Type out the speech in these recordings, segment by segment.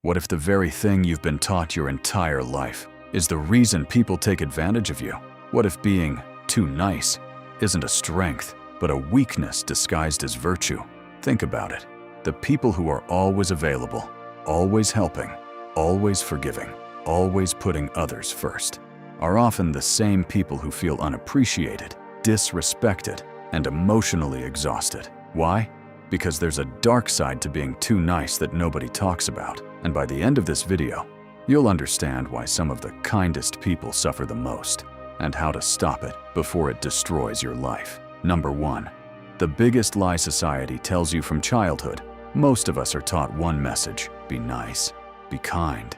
What if the very thing you've been taught your entire life is the reason people take advantage of you? What if being too nice isn't a strength, but a weakness disguised as virtue? Think about it. The people who are always available, always helping, always forgiving, always putting others first, are often the same people who feel unappreciated, disrespected, and emotionally exhausted. Why? Because there's a dark side to being too nice that nobody talks about. And by the end of this video, you'll understand why some of the kindest people suffer the most and how to stop it before it destroys your life. Number 1. The biggest lie society tells you from childhood. Most of us are taught one message: be nice, be kind,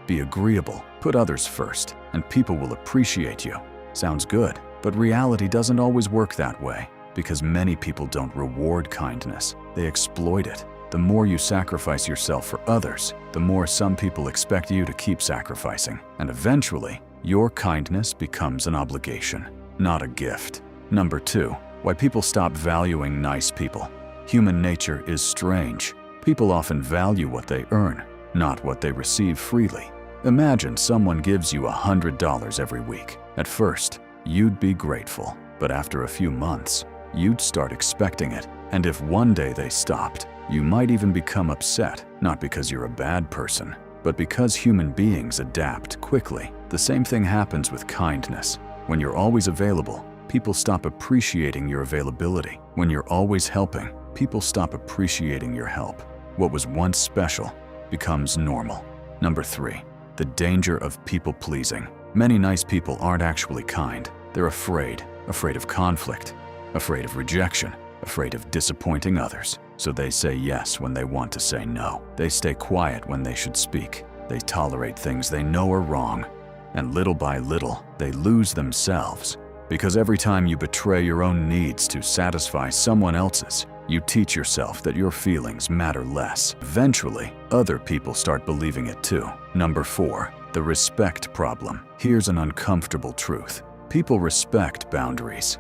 be agreeable, put others first, and people will appreciate you. Sounds good, but reality doesn't always work that way, because many people don't reward kindness, they exploit it. The more you sacrifice yourself for others, the more some people expect you to keep sacrificing, and eventually, your kindness becomes an obligation, not a gift. Number 2. Why people stop valuing nice people. Human nature is strange. People often value what they earn, not what they receive freely. Imagine someone gives you $100 every week. At first, you'd be grateful, but after a few months, you'd start expecting it. And if one day they stopped, you might even become upset, not because you're a bad person, but because human beings adapt quickly. The same thing happens with kindness. When you're always available, people stop appreciating your availability. When you're always helping, people stop appreciating your help. What was once special becomes normal. Number 3. The danger of people-pleasing. Many nice people aren't actually kind. They're afraid of conflict, afraid of rejection, afraid of disappointing others. So they say yes when they want to say no. They stay quiet when they should speak. They tolerate things they know are wrong. And little by little, they lose themselves. Because every time you betray your own needs to satisfy someone else's, you teach yourself that your feelings matter less. Eventually, other people start believing it too. Number 4. The respect problem. Here's an uncomfortable truth. People respect boundaries,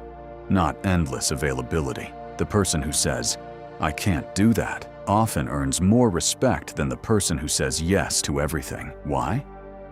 not endless availability. The person who says, "I can't do that," often earns more respect than the person who says yes to everything. Why?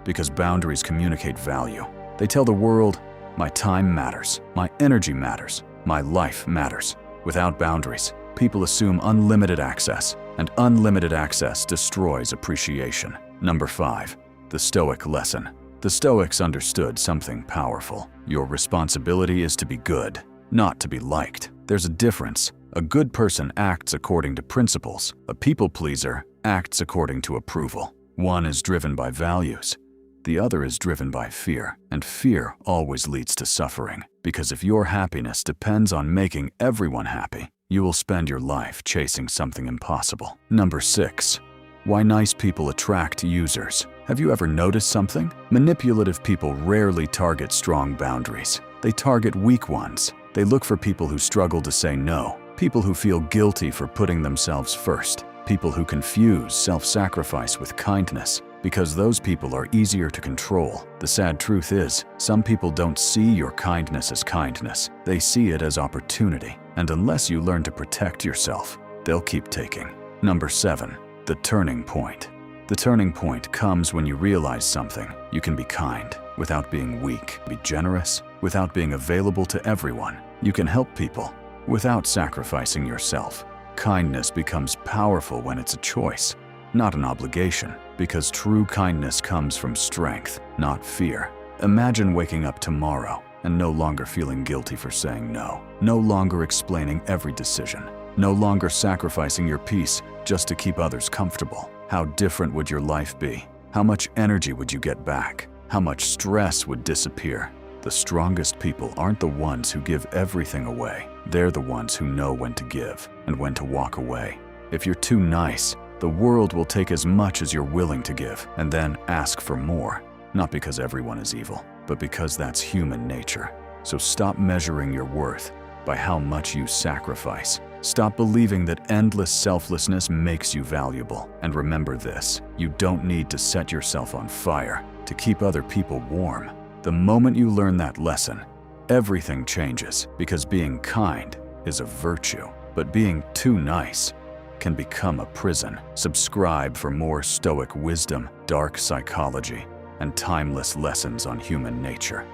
Because boundaries communicate value. They tell the world, my time matters, my energy matters, my life matters. Without boundaries, people assume unlimited access, and unlimited access destroys appreciation. Number 5. The Stoic lesson. The Stoics understood something powerful. Your responsibility is to be good, not to be liked. There's a difference. A good person acts according to principles. A people pleaser acts according to approval. One is driven by values. The other is driven by fear, and fear always leads to suffering. Because if your happiness depends on making everyone happy, you will spend your life chasing something impossible. Number 6. Why nice people attract users. Have you ever noticed something? Manipulative people rarely target strong boundaries. They target weak ones. They look for people who struggle to say no, people who feel guilty for putting themselves first, people who confuse self-sacrifice with kindness, because those people are easier to control. The sad truth is, some people don't see your kindness as kindness. They see it as opportunity. And unless you learn to protect yourself, they'll keep taking. Number 7. The turning point. The turning point comes when you realize something. You can be kind without being weak, be generous without being available to everyone. You can help people without sacrificing yourself. Kindness becomes powerful when it's a choice, not an obligation, because true kindness comes from strength, not fear. Imagine waking up tomorrow and no longer feeling guilty for saying no, no longer explaining every decision, no longer sacrificing your peace just to keep others comfortable. How different would your life be? How much energy would you get back? How much stress would disappear? The strongest people aren't the ones who give everything away. They're the ones who know when to give and when to walk away. If you're too nice, the world will take as much as you're willing to give and then ask for more. Not because everyone is evil, but because that's human nature. So stop measuring your worth by how much you sacrifice. Stop believing that endless selflessness makes you valuable. And remember this, you don't need to set yourself on fire to keep other people warm. The moment you learn that lesson, everything changes, because being kind is a virtue, but being too nice can become a prison. Subscribe for more Stoic wisdom, dark psychology, and timeless lessons on human nature.